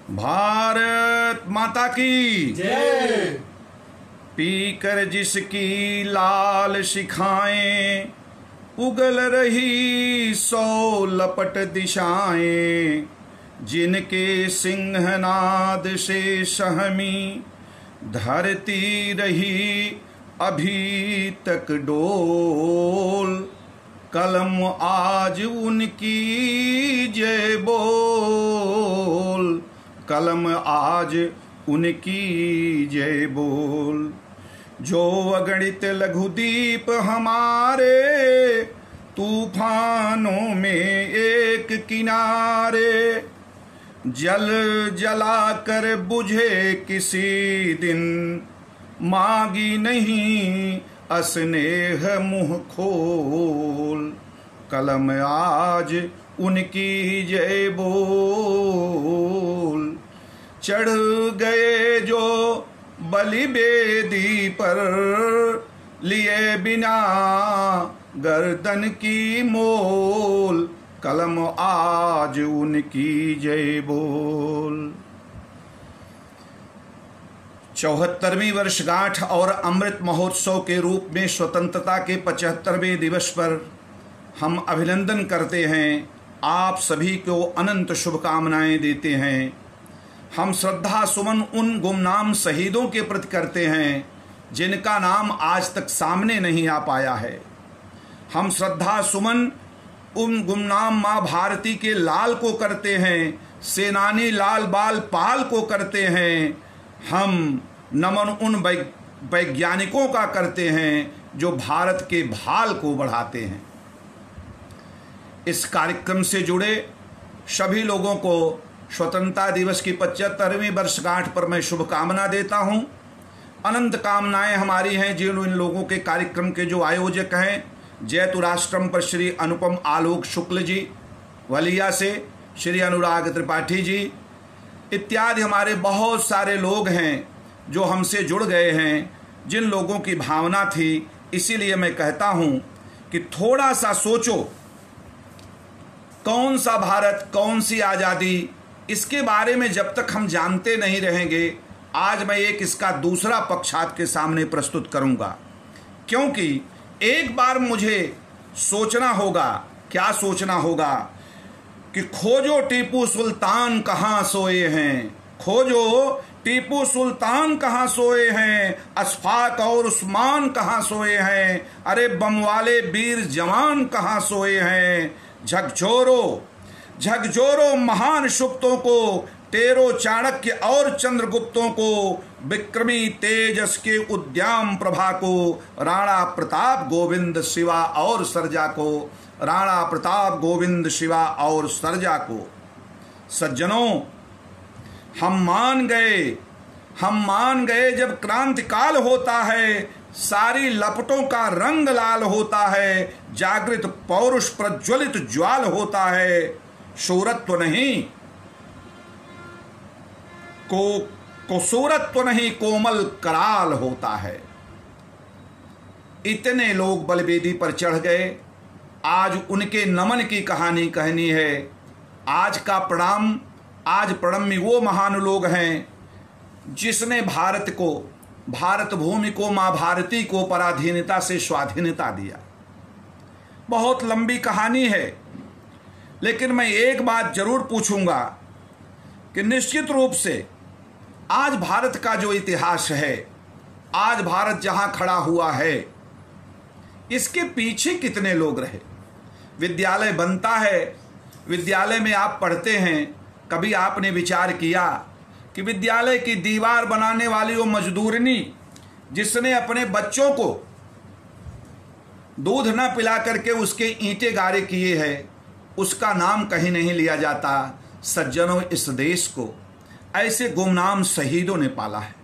भारत माता की जय। पीकर जिसकी लाल शिखाएं, उगल रही सौ लपट दिशाएं, जिनके सिंहनाद से सहमी धरती रही अभी तक डोल। कलम आज उनकी जय बोल, कलम आज उनकी जय बोल। जो अगणित लघुदीप हमारे, तूफानों में एक किनारे, जल जला कर बुझे किसी दिन, मांगी नहीं अस्नेह मुँह खोल। कलम आज उनकी जय बोल। चढ़ गए जो बलि बेदी पर, लिए बिना गर्दन की मोल। कलम आज उनकी जय बोल। 74वीं वर्षगांठ और अमृत महोत्सव के रूप में स्वतंत्रता के 75वें दिवस पर हम अभिनंदन करते हैं। आप सभी को अनंत शुभकामनाएं देते हैं। हम श्रद्धा सुमन उन गुमनाम शहीदों के प्रति करते हैं जिनका नाम आज तक सामने नहीं आ पाया है। हम श्रद्धा सुमन उन गुमनाम माँ भारती के लाल को करते हैं, सेनानी लाल बाल पाल को करते हैं। हम नमन उन वैज्ञानिकों का करते हैं जो भारत के भाल को बढ़ाते हैं। इस कार्यक्रम से जुड़े सभी लोगों को स्वतंत्रता दिवस की 75वीं वर्षगांठ पर मैं शुभकामना देता हूं। अनंत कामनाएं हमारी हैं जिन इन लोगों के कार्यक्रम के जो आयोजक हैं, जयतु राष्ट्रम पर श्री अनुपम आलोक शुक्ल जी, वलिया से श्री अनुराग त्रिपाठी जी इत्यादि हमारे बहुत सारे लोग हैं जो हमसे जुड़ गए हैं, जिन लोगों की भावना थी। इसीलिए मैं कहता हूं कि थोड़ा सा सोचो, कौन सा भारत, कौन सी आज़ादी, इसके बारे में जब तक हम जानते नहीं रहेंगे। आज मैं एक इसका दूसरा पक्ष आपके सामने प्रस्तुत करूंगा, क्योंकि एक बार मुझे सोचना होगा। क्या सोचना होगा कि खोजो टीपू सुल्तान कहाँ सोए हैं, खोजो टीपू सुल्तान कहाँ सोए हैं, अशफाक और उस्मान कहाँ सोए हैं, अरे बम वाले वीर जवान कहाँ सोए हैं। झकझोरो झकझोरो महान सुप्तों को, टेरो चाणक्य और चंद्रगुप्तों को, विक्रमी तेजस के उद्याम प्रभा को, राणा प्रताप गोविंद शिवा और सरजा को, राणा प्रताप गोविंद शिवा और सरजा को। सज्जनों, हम मान गए जब क्रांतिकाल होता है, सारी लपटों का रंग लाल होता है, जागृत पौरुष प्रज्वलित ज्वाल होता है। शूरत्व नहीं सूरत्व नहीं कोमल कराल होता है। इतने लोग बलवेदी पर चढ़ गए, आज उनके नमन की कहानी कहनी है। आज का प्रणाम, आज प्रणम्य वो महान लोग हैं जिसने भारत को, भारत भूमि को, माँ भारती को पराधीनता से स्वाधीनता दिया। बहुत लंबी कहानी है, लेकिन मैं एक बात जरूर पूछूंगा कि निश्चित रूप से आज भारत का जो इतिहास है, आज भारत जहां खड़ा हुआ है, इसके पीछे कितने लोग रहे। विद्यालय बनता है, विद्यालय में आप पढ़ते हैं, कभी आपने विचार किया कि विद्यालय की दीवार बनाने वाली वो मजदूरनी जिसने अपने बच्चों को दूध न पिला करके उसके ईंटें गाड़े किए हैं, उसका नाम कहीं नहीं लिया जाता। सज्जनों, इस देश को ऐसे गुमनाम शहीदों ने पाला है।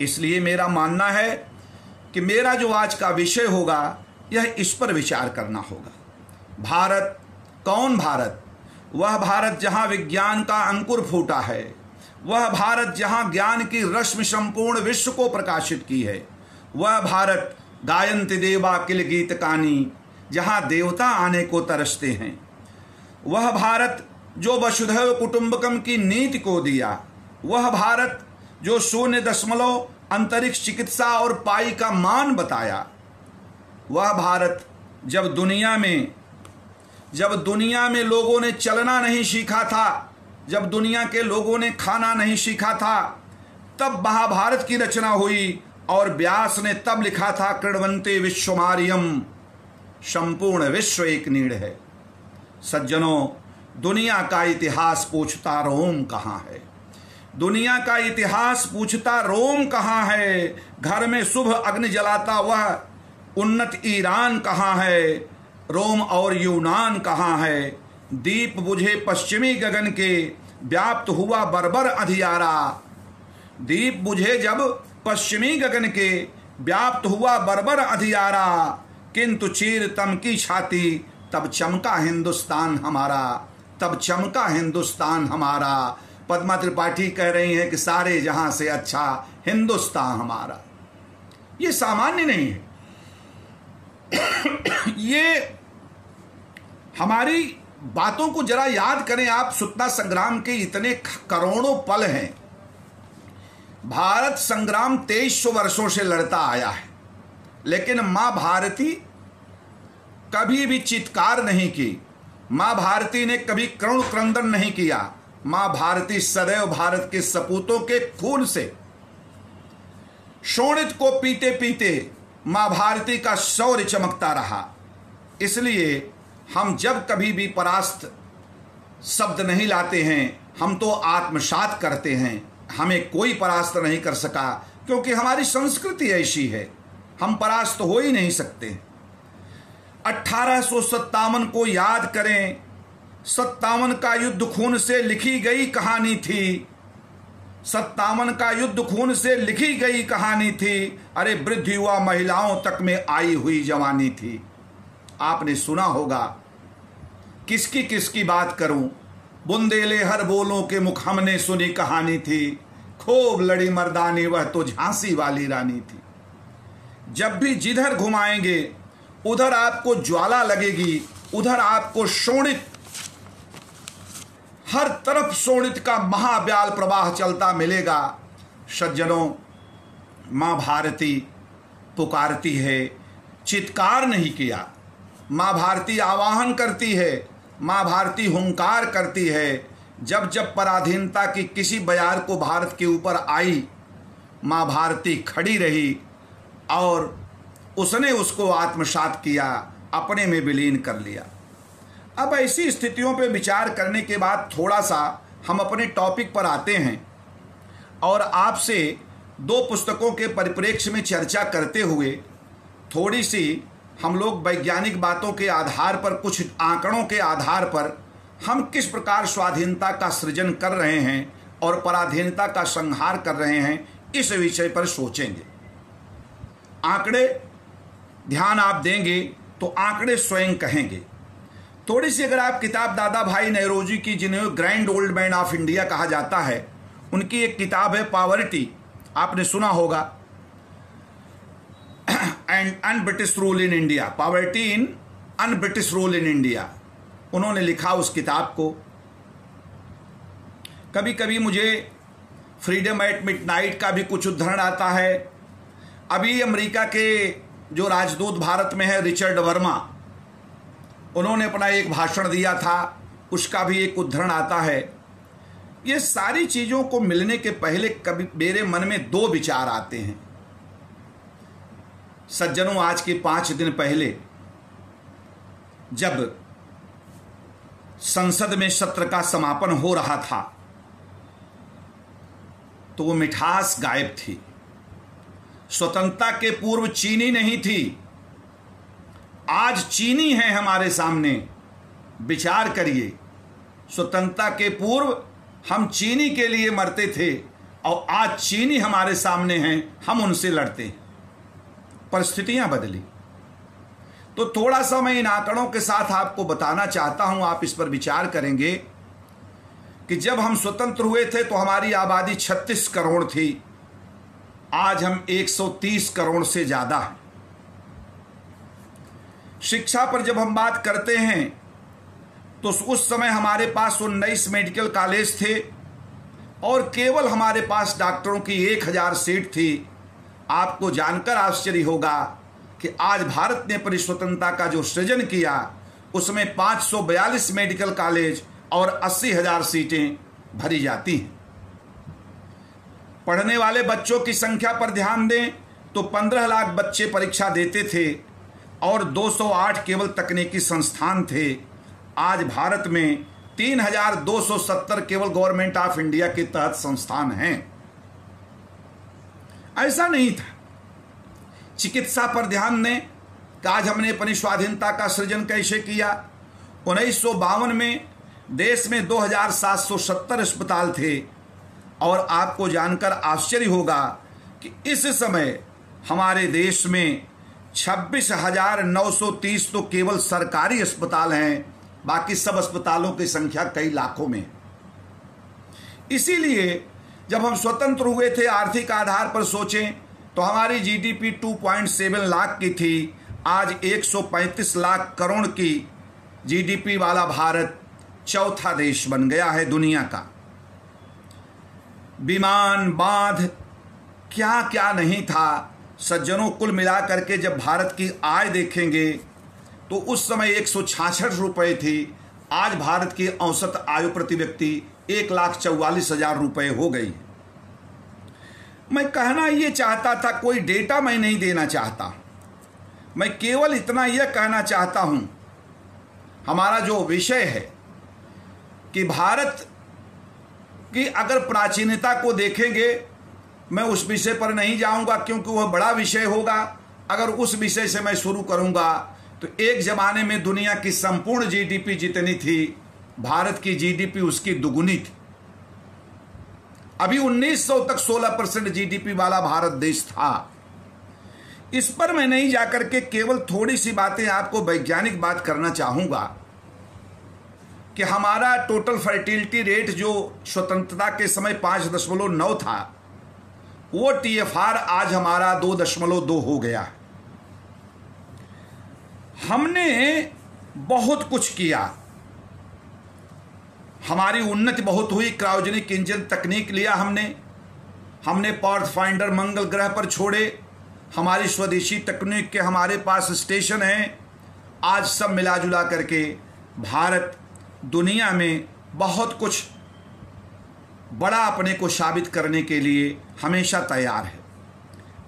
इसलिए मेरा मानना है कि मेरा जो आज का विषय होगा, यह इस पर विचार करना होगा। भारत, कौन भारत? वह भारत जहां विज्ञान का अंकुर फूटा है, वह भारत जहां ज्ञान की रश्मि संपूर्ण विश्व को प्रकाशित की है, वह भारत गायन्ति देवा किल गीत कानी, जहां देवता आने को तरसते हैं, वह भारत जो वसुधैव कुटुंबकम की नीति को दिया, वह भारत जो 0 अंतरिक्ष चिकित्सा और पाई का मान बताया, वह भारत जब दुनिया में लोगों ने चलना नहीं सीखा था, जब दुनिया के लोगों ने खाना नहीं सीखा था, तब महाभारत की रचना हुई। और व्यास ने तब लिखा था कृण्वन्ते विश्वमार्यम, संपूर्ण विश्व एक नीड़ है। सज्जनों, दुनिया का इतिहास पूछता रोम कहाँ है? दुनिया का इतिहास पूछता रोम कहाँ है? घर में शुभ अग्नि जलाता वह उन्नत ईरान कहाँ है? रोम और यूनान कहाँ है? दीप बुझे पश्चिमी गगन के, व्याप्त हुआ बर्बर अंधियारा। दीप बुझे जब पश्चिमी गगन के, व्याप्त हुआ बर्बर अंधियारा। किंतु चीर तम की छाती, तब चमका हिंदुस्तान हमारा, तब चमका हिंदुस्तान हमारा। पद्मा त्रिपाठी कह रही हैं कि सारे जहां से अच्छा हिंदुस्तान हमारा। ये सामान्य नहीं है, ये हमारी बातों को जरा याद करें आप। स्वतंत्रता संग्राम के इतने करोड़ों पल हैं। भारत संग्राम 2300 वर्षों से लड़ता आया है, लेकिन मां भारती कभी भी चित्कार नहीं की। मां भारती ने कभी करुण क्रंदन नहीं किया। मां भारती सदैव भारत के सपूतों के खून से शोणित को पीते पीते मां भारती का शौर्य चमकता रहा। इसलिए हम जब कभी भी परास्त शब्द नहीं लाते हैं, हम तो आत्मसात करते हैं। हमें कोई परास्त नहीं कर सका, क्योंकि हमारी संस्कृति ऐसी है, हम परास्त हो ही नहीं सकते। 1857 को याद करें। 57 का युद्ध खून से लिखी गई कहानी थी। 57 का युद्ध खून से लिखी गई कहानी थी। अरे वृद्ध युवा महिलाओं तक में आई हुई जवानी थी। आपने सुना होगा, किसकी किसकी बात करूं, बुंदेले हर बोलों के मुख हमने सुनी कहानी थी। खूब लड़ी मर्दानी, वह तो झांसी वाली रानी थी। जब भी जिधर घुमाएंगे उधर आपको ज्वाला लगेगी, उधर आपको शोणित, हर तरफ शोणित का महाव्याल प्रवाह चलता मिलेगा। सज्जनों, मां भारती पुकारती है, चित्कार नहीं किया। मां भारती आवाहन करती है, मां भारती हुंकार करती है। जब जब पराधीनता की किसी बयार को भारत के ऊपर आई, मां भारती खड़ी रही और उसने उसको आत्मसात किया, अपने में विलीन कर लिया। अब ऐसी स्थितियों पर विचार करने के बाद थोड़ा सा हम अपने टॉपिक पर आते हैं और आपसे 2 पुस्तकों के परिप्रेक्ष्य में चर्चा करते हुए थोड़ी सी हम लोग वैज्ञानिक बातों के आधार पर, कुछ आंकड़ों के आधार पर हम किस प्रकार स्वाधीनता का सृजन कर रहे हैं और पराधीनता का संहार कर रहे हैं, इस विषय पर सोचेंगे। आंकड़े ध्यान आप देंगे तो आंकड़े स्वयं कहेंगे। थोड़ी सी अगर आप किताब दादा भाई नेहरूजी की, जिन्हें grand old man of India कहा जाता है, उनकी एक किताब है पॉवर्टी, आपने सुना होगा, and un British rule in India, poverty in un British rule in India. उन्होंने लिखा उस किताब को। कभी कभी मुझे फ्रीडम एट मिडनाइट का भी कुछ उद्धरण आता है। अभी अमेरिका के जो राजदूत भारत में है रिचर्ड वर्मा, उन्होंने अपना एक भाषण दिया था, उसका भी एक उद्धरण आता है। ये सारी चीज़ों को मिलने के पहले कभी मेरे मन में 2 विचार आते हैं। सज्जनों, आज के 5 दिन पहले जब संसद में सत्र का समापन हो रहा था तो वो मिठास गायब थी। स्वतंत्रता के पूर्व चीनी नहीं थी, आज चीनी है हमारे सामने। विचार करिए, स्वतंत्रता के पूर्व हम चीनी के लिए मरते थे और आज चीनी हमारे सामने हैं, हम उनसे लड़ते हैं। परिस्थितियां बदली। तो थोड़ा सा मैं इन आंकड़ों के साथ आपको बताना चाहता हूं, आप इस पर विचार करेंगे कि जब हम स्वतंत्र हुए थे तो हमारी आबादी 36 करोड़ थी, आज हम 130 करोड़ से ज्यादा हैं। शिक्षा पर जब हम बात करते हैं तो उस समय हमारे पास 19 मेडिकल कॉलेज थे और केवल हमारे पास डॉक्टरों की 1000 सीट थी। आपको जानकर आश्चर्य होगा कि आज भारत ने अपनी स्वतंत्रता का जो सृजन किया उसमें 542 मेडिकल कॉलेज और 80,000 सीटें भरी जाती हैं। पढ़ने वाले बच्चों की संख्या पर ध्यान दें तो 15 लाख बच्चे परीक्षा देते थे और 208 केवल तकनीकी संस्थान थे। आज भारत में 3,270 केवल गवर्नमेंट ऑफ इंडिया के तहत संस्थान हैं। ऐसा नहीं था। चिकित्सा पर ध्यान दें कि आज हमने अपनी स्वाधीनता का सृजन कैसे किया। 1952 में देश में 2,770 अस्पताल थे और आपको जानकर आश्चर्य होगा कि इस समय हमारे देश में 26,930 तो केवल सरकारी अस्पताल हैं, बाकी सब अस्पतालों की संख्या कई लाखों में। इसीलिए जब हम स्वतंत्र हुए थे आर्थिक आधार पर सोचें तो हमारी जीडीपी 2.7 लाख की थी। आज 135 लाख करोड़ की जीडीपी वाला भारत चौथा देश बन गया है दुनिया का। विमान, बांध, क्या क्या नहीं था। सज्जनों, कुल मिलाकर के जब भारत की आय देखेंगे तो उस समय 166 रुपये थी। आज भारत की औसत आयु प्रति व्यक्ति 1,44,000 रुपये हो गई। मैं कहना ये चाहता था, कोई डेटा मैं नहीं देना चाहता, मैं केवल इतना यह कहना चाहता हूं, हमारा जो विषय है कि भारत की अगर प्राचीनता को देखेंगे, मैं उस विषय पर नहीं जाऊंगा क्योंकि वह बड़ा विषय होगा। अगर उस विषय से मैं शुरू करूंगा तो एक जमाने में दुनिया की संपूर्ण जीडीपी जितनी थी, भारत की जीडीपी उसकी दुगुनी थी। अभी 1900 तक 16% जीडीपी वाला भारत देश था। इस पर मैं नहीं जाकर के केवल थोड़ी सी बातें आपको वैज्ञानिक बात करना चाहूंगा कि हमारा टोटल फर्टिलिटी रेट जो स्वतंत्रता के समय 5.9 था, वो टीएफआर आज हमारा 2.2 हो गया। हमने बहुत कुछ किया, हमारी उन्नति बहुत हुई। क्रायोजेनिक इंजन तकनीक लिया हमने पार्थ फाइंडर मंगल ग्रह पर छोड़े। हमारी स्वदेशी तकनीक के हमारे पास स्टेशन हैं। आज सब मिला जुला करके भारत दुनिया में बहुत कुछ बड़ा अपने को साबित करने के लिए हमेशा तैयार है।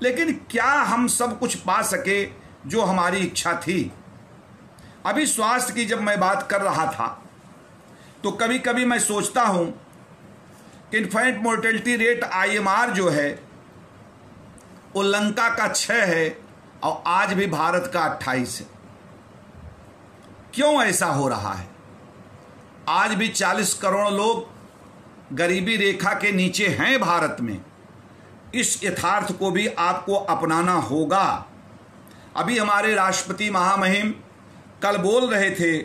लेकिन क्या हम सब कुछ पा सके जो हमारी इच्छा थी? अभी स्वास्थ्य की जब मैं बात कर रहा था तो कभी कभी मैं सोचता हूं कि इन्फेंट मोर्टेलिटी रेट IMR जो है वो लंका का 6 है और आज भी भारत का 28 है। क्यों ऐसा हो रहा है? आज भी 40 करोड़ लोग गरीबी रेखा के नीचे हैं भारत में। इस यथार्थ को भी आपको अपनाना होगा। अभी हमारे राष्ट्रपति महामहिम कल बोल रहे थे,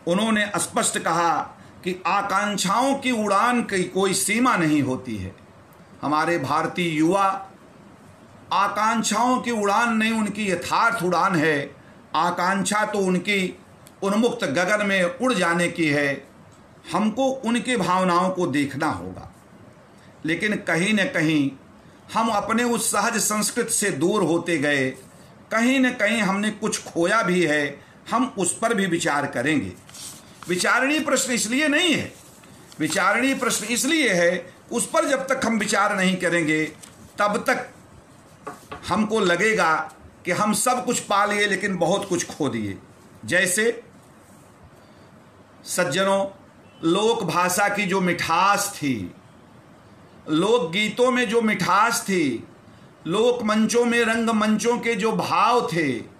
उन्होंने स्पष्ट कहा कि आकांक्षाओं की उड़ान की कोई सीमा नहीं होती है। हमारे भारतीय युवा आकांक्षाओं की उड़ान नहीं, उनकी यथार्थ उड़ान है। आकांक्षा तो उनकी उन्मुक्त गगन में उड़ जाने की है। हमको उनकी भावनाओं को देखना होगा। लेकिन कहीं न कहीं हम अपने उस सहज संस्कृत से दूर होते गए। कहीं न कहीं हमने कुछ खोया भी है। हम उस पर भी विचार करेंगे। विचारणीय प्रश्न इसलिए नहीं है, विचारणीय प्रश्न इसलिए है, उस पर जब तक हम विचार नहीं करेंगे तब तक हमको लगेगा कि हम सब कुछ पा लिए लेकिन बहुत कुछ खो दिए। जैसे सज्जनों, लोक भाषा की जो मिठास थी, लोक गीतों में जो मिठास थी, लोक मंचों में रंग मंचों के जो भाव थे,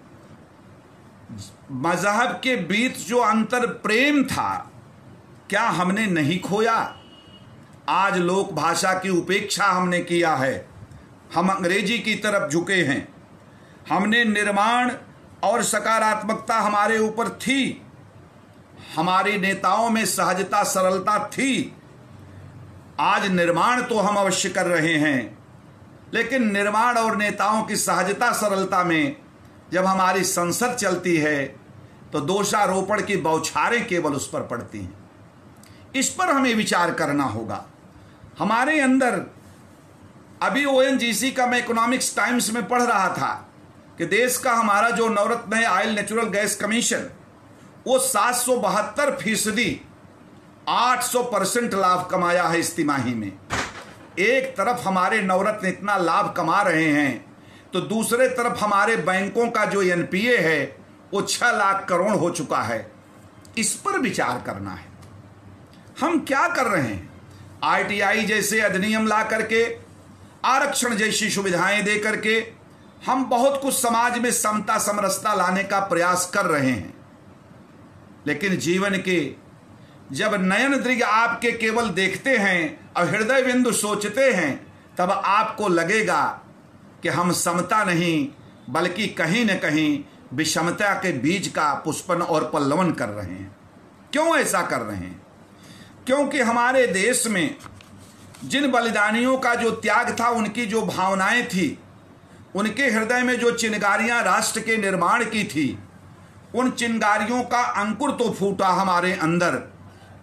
मजहब के बीच जो अंतर प्रेम था, क्या हमने नहीं खोया? आज लोक भाषा की उपेक्षा हमने किया है। हम अंग्रेजी की तरफ झुके हैं। हमने निर्माण और सकारात्मकता हमारे ऊपर थी। हमारे नेताओं में सहजता सरलता थी। आज निर्माण तो हम अवश्य कर रहे हैं, लेकिन निर्माण और नेताओं की सहजता सरलता में जब हमारी संसद चलती है तो दोषारोपण की बौछारें केवल उस पर पड़ती हैं। इस पर हमें विचार करना होगा। हमारे अंदर अभी ONGC का मैं इकोनॉमिक्स टाइम्स में पढ़ रहा था कि देश का हमारा जो नवरत्न है ऑयल नेचुरल गैस कमीशन, वो 772% 800% लाभ कमाया है इस तिमाही में। एक तरफ हमारे नवरत्न इतना लाभ कमा रहे हैं तो दूसरे तरफ हमारे बैंकों का जो NPA है वो 6 लाख करोड़ हो चुका है। इस पर विचार करना है। हम क्या कर रहे हैं? RTI जैसे अधिनियम ला करके, आरक्षण जैसी सुविधाएं दे करके हम बहुत कुछ समाज में समता समरसता लाने का प्रयास कर रहे हैं, लेकिन जीवन के जब नयन दृग आपके केवल देखते हैं और हृदय बिंदु सोचते हैं, तब आपको लगेगा कि हम समता नहीं बल्कि कहीं न कहीं विषमता के बीज का पुष्पन और पल्लवन कर रहे हैं। क्यों ऐसा कर रहे हैं? क्योंकि हमारे देश में जिन बलिदानियों का जो त्याग था, उनकी जो भावनाएं थी, उनके हृदय में जो चिंगारियां राष्ट्र के निर्माण की थी, उन चिंगारियों का अंकुर तो फूटा हमारे अंदर,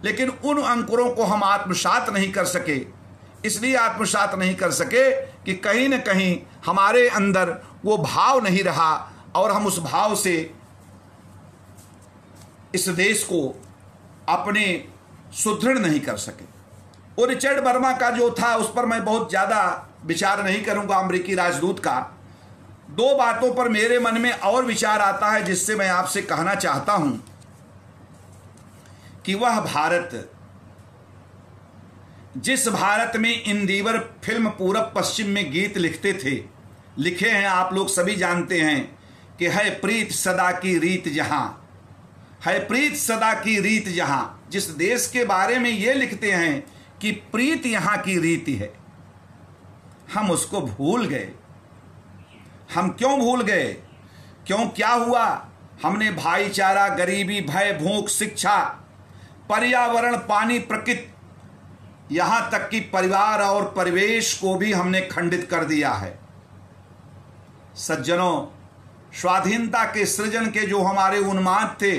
लेकिन उन अंकुरों को हम आत्मसात नहीं कर सके। इसलिए आत्मसात नहीं कर सके कि कहीं न कहीं हमारे अंदर वो भाव नहीं रहा और हम उस भाव से इस देश को अपने सुदृढ़ नहीं कर सके। और रिचर्ड वर्मा का जो था उस पर मैं बहुत ज़्यादा विचार नहीं करूंगा, अमेरिकी राजदूत का। 2 बातों पर मेरे मन में और विचार आता है जिससे मैं आपसे कहना चाहता हूं कि वह भारत, जिस भारत में इंदिवर फिल्म पूरब पश्चिम में गीत लिखते थे, लिखे हैं, आप लोग सभी जानते हैं कि है प्रीत सदा की रीत जहां, है प्रीत सदा की रीत जहां। जिस देश के बारे में ये लिखते हैं कि प्रीत यहां की रीति है, हम उसको भूल गए। हम क्यों भूल गए? क्यों? क्या हुआ? हमने भाईचारा, गरीबी, भय, भूख, शिक्षा, पर्यावरण, पानी, प्रकृति, यहां तक कि परिवार और परिवेश को भी हमने खंडित कर दिया है। सज्जनों, स्वाधीनता के सृजन के जो हमारे उन्माद थे,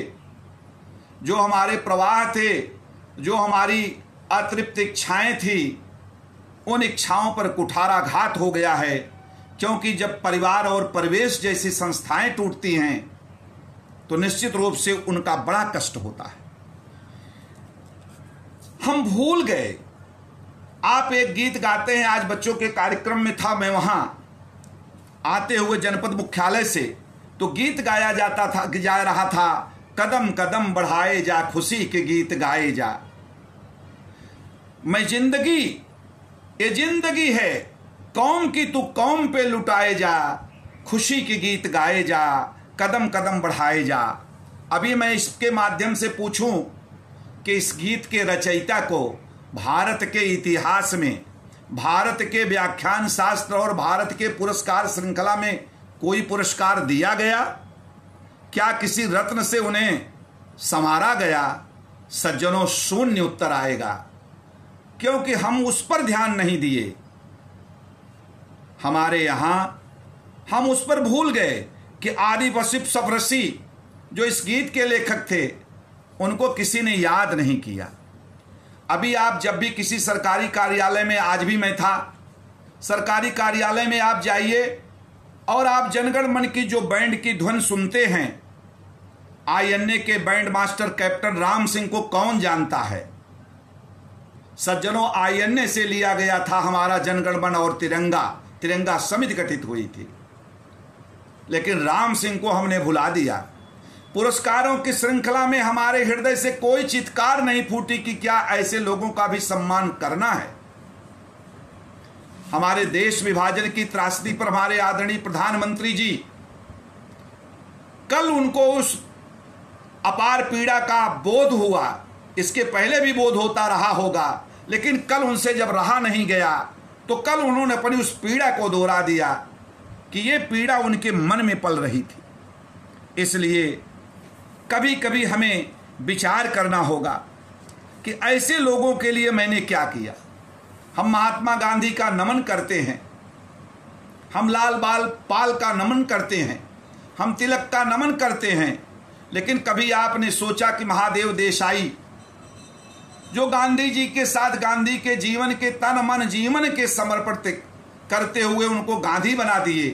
जो हमारे प्रवाह थे, जो हमारी अतृप्त इच्छाएं थी, उन इच्छाओं पर कुठाराघात हो गया है। क्योंकि जब परिवार और परिवेश जैसी संस्थाएं टूटती हैं तो निश्चित रूप से उनका बड़ा कष्ट होता है। हम भूल गए। आप एक गीत गाते हैं, आज बच्चों के कार्यक्रम में था, मैं वहां आते हुए जनपद मुख्यालय से, तो गीत गाया जाता था, जा रहा था, कदम कदम बढ़ाए जा, खुशी के गीत गाए जा। मैं जिंदगी, ये जिंदगी है कौम की, तू कौम पे लुटाए जा, खुशी के गीत गाए जा, कदम कदम बढ़ाए जा। अभी मैं इसके माध्यम से पूछूं कि इस गीत के रचयिता को भारत के इतिहास में, भारत के व्याख्यान शास्त्र और भारत के पुरस्कार श्रृंखला में कोई पुरस्कार दिया गया? क्या किसी रत्न से उन्हें संवारा गया? सज्जनों, शून्य उत्तर आएगा, क्योंकि हम उस पर ध्यान नहीं दिए। हमारे यहां हम उस पर भूल गए कि आदि वशिष्ठ सप्तऋषि जो इस गीत के लेखक थे, उनको किसी ने याद नहीं किया। अभी आप जब भी किसी सरकारी कार्यालय में, आज भी मैं था, सरकारी कार्यालय में आप जाइए और आप जनगण मन की जो बैंड की ध्वन सुनते हैं, INA के band master captain Ram Singh को कौन जानता है? सज्जनों, INA से लिया गया था हमारा जनगण मन और तिरंगा समिति गठित हुई थी, लेकिन राम सिंह को हमने भुला दिया। पुरस्कारों की श्रृंखला में हमारे हृदय से कोई चित्कार नहीं फूटी कि क्या ऐसे लोगों का भी सम्मान करना है। हमारे देश विभाजन की त्रासदी पर हमारे आदरणीय प्रधानमंत्री जी, कल उनको उस अपार पीड़ा का बोध हुआ, इसके पहले भी बोध होता रहा होगा, लेकिन कल उनसे जब रहा नहीं गया तो कल उन्होंने अपनी उस पीड़ा को दोहरा दिया कि ये पीड़ा उनके मन में पल रही थी। इसलिए कभी कभी हमें विचार करना होगा कि ऐसे लोगों के लिए मैंने क्या किया। हम महात्मा गांधी का नमन करते हैं, हम लाल बाल पाल का नमन करते हैं, हम तिलक का नमन करते हैं, लेकिन कभी आपने सोचा कि महादेव देसाई जो गांधी जी के साथ गांधी के जीवन के तन मन जीवन के समर्पित करते हुए उनको गांधी बना दिए,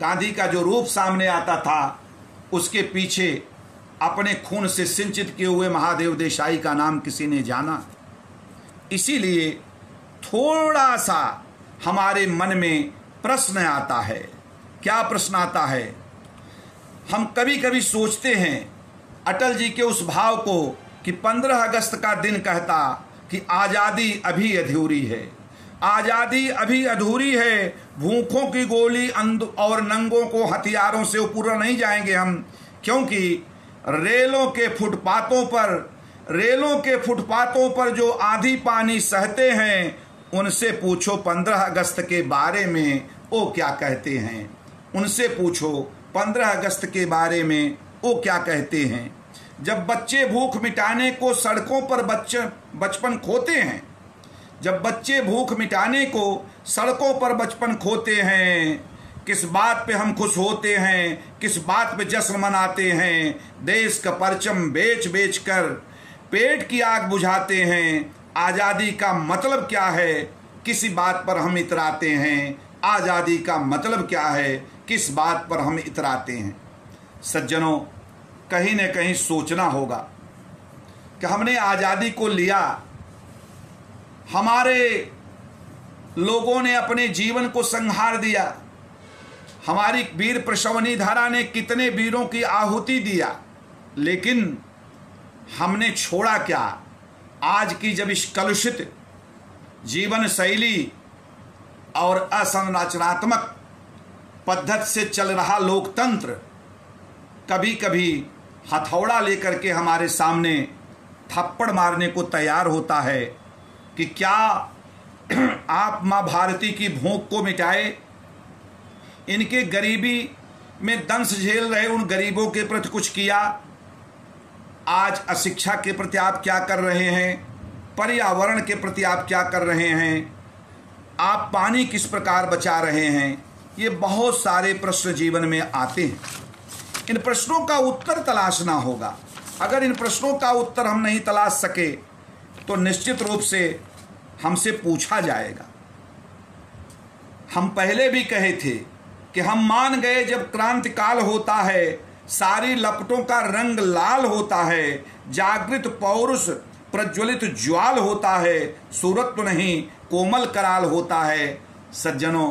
गांधी का जो रूप सामने आता था उसके पीछे अपने खून से सिंचित किए हुए महादेव देसाई का नाम किसी ने जाना? इसीलिए थोड़ा सा हमारे मन में प्रश्न आता है। क्या प्रश्न आता है? हम कभी कभी सोचते हैं अटल जी के उस भाव को कि 15 अगस्त का दिन कहता कि आज़ादी अभी अधूरी है, आज़ादी अभी अधूरी है, भूखों की गोली और नंगों को हथियारों से पूरा नहीं जाएंगे हम, क्योंकि रेलों के फुटपाथों पर जो आंधी पानी सहते हैं उनसे पूछो 15 अगस्त के बारे में वो क्या कहते हैं, उनसे पूछो 15 अगस्त के बारे में वो क्या कहते हैं। जब बच्चे भूख मिटाने को सड़कों पर बचपन खोते हैं, जब बच्चे भूख मिटाने को सड़कों पर बचपन खोते हैं, किस बात पे हम खुश होते हैं, किस बात पे जश्न मनाते हैं? देश का परचम बेच बेच कर पेट की आग बुझाते हैं। आज़ादी का मतलब क्या है, किसी बात पर हम इतराते हैं? आज़ादी का मतलब क्या है, किस बात पर हम इतराते हैं? सज्जनों, कहीं न कहीं सोचना होगा कि हमने आज़ादी को लिया, हमारे लोगों ने अपने जीवन को संहार दिया, हमारी वीर प्रशवनी धारा ने कितने वीरों की आहुति दिया, लेकिन हमने छोड़ा क्या? आज की जब इस कलुषित जीवन शैली और असंरचनात्मक पद्धति से चल रहा लोकतंत्र कभी कभी हथौड़ा लेकर के हमारे सामने थप्पड़ मारने को तैयार होता है कि क्या आप माँ भारती की भूख को मिटाए, इनके गरीबी में दंश झेल रहे उन गरीबों के प्रति कुछ किया? आज अशिक्षा के प्रति आप क्या कर रहे हैं? पर्यावरण के प्रति आप क्या कर रहे हैं? आप पानी किस प्रकार बचा रहे हैं? ये बहुत सारे प्रश्न जीवन में आते हैं। इन प्रश्नों का उत्तर तलाशना होगा। अगर इन प्रश्नों का उत्तर हम नहीं तलाश सके तो निश्चित रूप से हमसे पूछा जाएगा। हम पहले भी कहे थे कि हम मान गए जब क्रांतिकाल होता है, सारी लपटों का रंग लाल होता है, जागृत पौरुष प्रज्वलित ज्वाल होता है, सूरत तो नहीं कोमल कराल होता है। सज्जनों,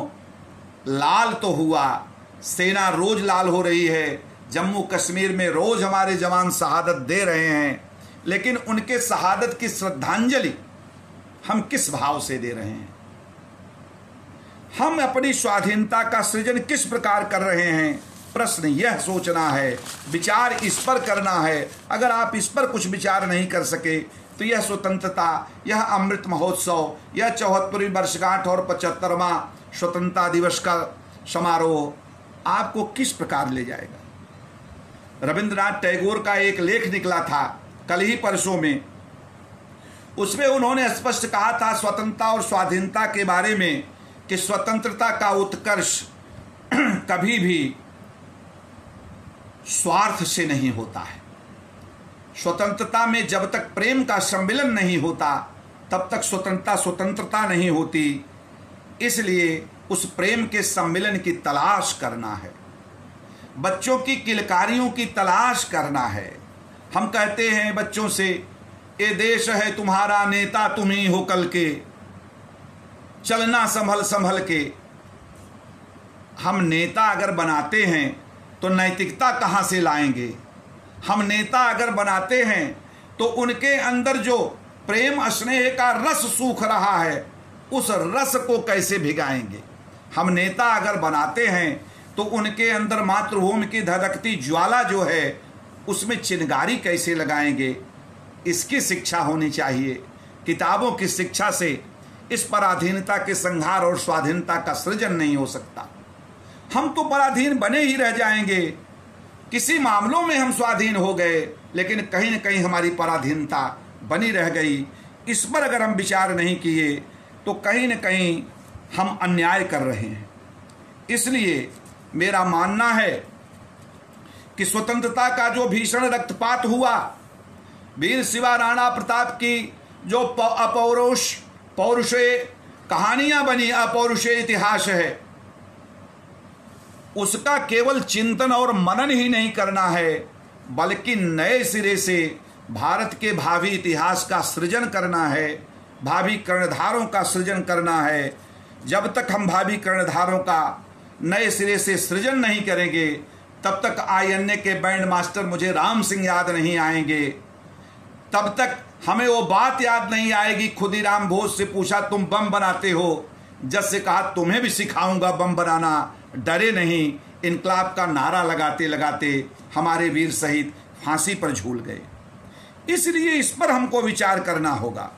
लाल तो हुआ, सेना रोज लाल हो रही है, जम्मू कश्मीर में रोज हमारे जवान शहादत दे रहे हैं, लेकिन उनके शहादत की श्रद्धांजलि हम किस भाव से दे रहे हैं? हम अपनी स्वाधीनता का सृजन किस प्रकार कर रहे हैं? प्रश्न यह सोचना है, विचार इस पर करना है। अगर आप इस पर कुछ विचार नहीं कर सके तो यह स्वतंत्रता, यह अमृत महोत्सव, यह 74वीं वर्षगांठ और 75वां स्वतंत्रता दिवस का समारोह आपको किस प्रकार ले जाएगा? रविंद्रनाथ टैगोर का एक लेख निकला था कल ही परसों में, उसमें उन्होंने स्पष्ट कहा था स्वतंत्रता और स्वाधीनता के बारे में कि स्वतंत्रता का उत्कर्ष कभी भी स्वार्थ से नहीं होता है। स्वतंत्रता में जब तक प्रेम का सम्मिलन नहीं होता तब तक स्वतंत्रता नहीं होती। इसलिए उस प्रेम के सम्मिलन की तलाश करना है, बच्चों की किलकारियों की तलाश करना है। हम कहते हैं बच्चों से, ये देश है तुम्हारा, नेता तुम ही हो कल के, चलना संभल संभल के। हम नेता अगर बनाते हैं तो नैतिकता कहाँ से लाएंगे? हम नेता अगर बनाते हैं तो उनके अंदर जो प्रेम स्नेह का रस सूख रहा है उस रस को कैसे भिगाएंगे? हम नेता अगर बनाते हैं तो उनके अंदर मातृभूमि की धधकती ज्वाला जो है उसमें चिंगारी कैसे लगाएंगे? इसकी शिक्षा होनी चाहिए। किताबों की शिक्षा से इस पराधीनता के संहार और स्वाधीनता का सृजन नहीं हो सकता। हम तो पराधीन बने ही रह जाएंगे। किसी मामलों में हम स्वाधीन हो गए लेकिन कहीं न कहीं हमारी पराधीनता बनी रह गई। इस पर अगर हम विचार नहीं किए तो कहीं न कहीं हम अन्याय कर रहे हैं। इसलिए मेरा मानना है कि स्वतंत्रता का जो भीषण रक्तपात हुआ, वीर शिवा राणा प्रताप की जो पौरुषे कहानियां बनी, अपौरुषे इतिहास है, उसका केवल चिंतन और मनन ही नहीं करना है, बल्कि नए सिरे से भारत के भावी इतिहास का सृजन करना है, भावी कर्णधारों का सृजन करना है। जब तक हम भावी कर्णधारों का नए सिरे से सृजन नहीं करेंगे, तब तक INA के बैंड मास्टर मुझे राम सिंह याद नहीं आएंगे, तब तक हमें वो बात याद नहीं आएगी। खुदीराम बोस से पूछा तुम बम बनाते हो, जज से कहा तुम्हें भी सिखाऊंगा बम बनाना, डरे नहीं। इनकलाब का नारा लगाते लगाते हमारे वीर शहीद फांसी पर झूल गए। इसलिए इस पर हमको विचार करना होगा।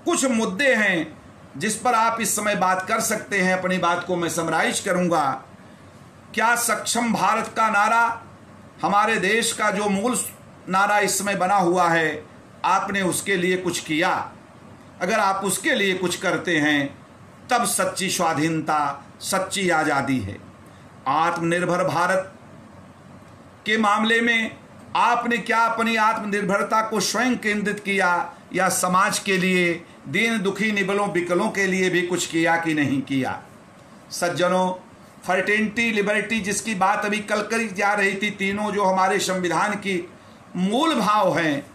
कुछ मुद्दे हैं जिस पर आप इस समय बात कर सकते हैं। अपनी बात को मैं समराइज करूंगा। क्या सक्षम भारत का नारा, हमारे देश का जो मूल नारा इस समय बना हुआ है, आपने उसके लिए कुछ किया? अगर आप उसके लिए कुछ करते हैं तब सच्ची स्वाधीनता, सच्ची आज़ादी है। आत्मनिर्भर भारत के मामले में आपने क्या अपनी आत्मनिर्भरता को स्वयं केंद्रित किया, या समाज के लिए, दीन दुखी निबलों बिकलों के लिए भी कुछ किया कि नहीं किया? सज्जनों, फर्टेनिटी लिबर्टी जिसकी बात अभी कल करी जा रही थी, तीनों जो हमारे संविधान की मूल भाव हैं,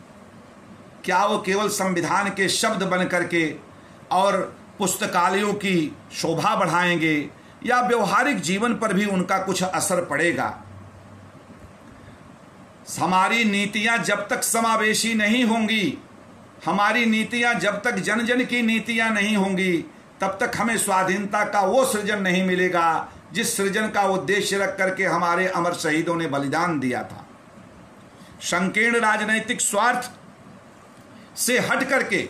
क्या वो केवल संविधान के शब्द बन करके और पुस्तकालयों की शोभा बढ़ाएंगे, या व्यवहारिक जीवन पर भी उनका कुछ असर पड़ेगा? हमारी नीतियां जब तक समावेशी नहीं होंगी, हमारी नीतियां जब तक जन जन की नीतियां नहीं होंगी, तब तक हमें स्वाधीनता का वो सृजन नहीं मिलेगा जिस सृजन का उद्देश्य रख करके हमारे अमर शहीदों ने बलिदान दिया था। संकीर्ण राजनैतिक स्वार्थ से हट करके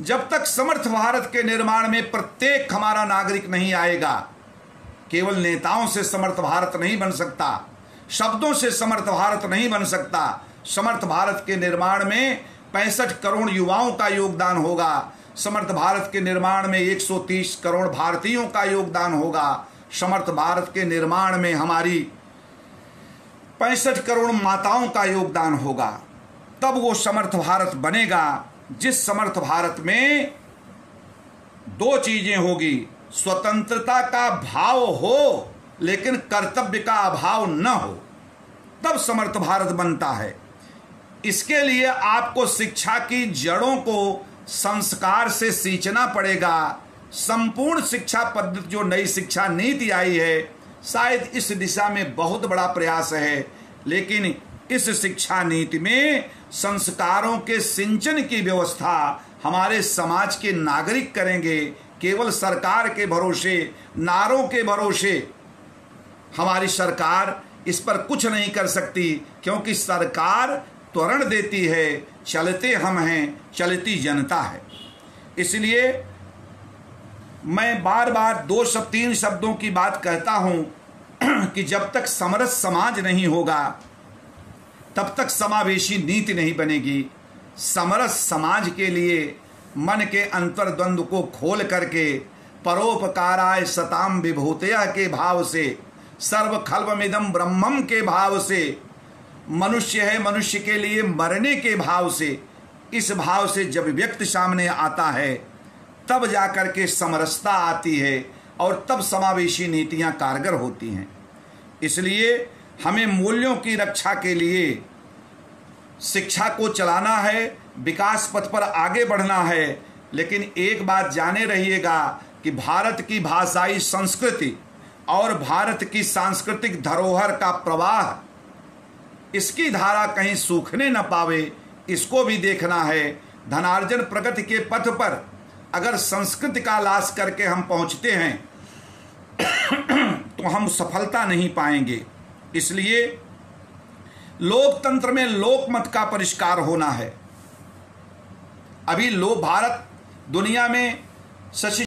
जब तक समर्थ भारत के निर्माण में प्रत्येक हमारा नागरिक नहीं आएगा, केवल नेताओं से समर्थ भारत नहीं बन सकता, शब्दों से समर्थ भारत नहीं बन सकता। समर्थ भारत के निर्माण में 65 करोड़ युवाओं का योगदान होगा। समर्थ भारत के निर्माण में 130 करोड़ भारतीयों का योगदान होगा। समर्थ भारत के निर्माण में हमारी 65 करोड़ माताओं का योगदान होगा। तब वो समर्थ भारत बनेगा जिस समर्थ भारत में दो चीजें होगी, स्वतंत्रता का भाव हो लेकिन कर्तव्य का अभाव न हो, तब समर्थ भारत बनता है। इसके लिए आपको शिक्षा की जड़ों को संस्कार से सींचना पड़ेगा। संपूर्ण शिक्षा पद्धति जो नई शिक्षा नीति आई है, शायद इस दिशा में बहुत बड़ा प्रयास है, लेकिन इस शिक्षा नीति में संस्कारों के सिंचन की व्यवस्था हमारे समाज के नागरिक करेंगे। केवल सरकार के भरोसे, नारों के भरोसे हमारी सरकार इस पर कुछ नहीं कर सकती, क्योंकि सरकार त्वरण देती है, चलते हम हैं, चलती जनता है। इसलिए मैं बार बार 2-3 शब्दों की बात कहता हूं कि जब तक समरस समाज नहीं होगा तब तक समावेशी नीति नहीं बनेगी। समरस समाज के लिए मन के अंतर्द्वंद को खोल करके परोपकाराय सताम विभूतया के भाव से, सर्व खल्वमिदं ब्रह्मम के भाव से, मनुष्य है मनुष्य के लिए मरने के भाव से, इस भाव से जब व्यक्ति सामने आता है तब जाकर के समरसता आती है और तब समावेशी नीतियां कारगर होती हैं। इसलिए हमें मूल्यों की रक्षा के लिए शिक्षा को चलाना है, विकास पथ पर आगे बढ़ना है। लेकिन एक बात जाने रहिएगा कि भारत की भाषाई संस्कृति और भारत की सांस्कृतिक धरोहर का प्रवाह, इसकी धारा कहीं सूखने न पावे, इसको भी देखना है। धनार्जन प्रगति के पथ पर अगर संस्कृति का लाश करके हम पहुंचते हैं तो हम सफलता नहीं पाएंगे। इसलिए लोकतंत्र में लोकमत का परिष्कार होना है। अभी भारत दुनिया में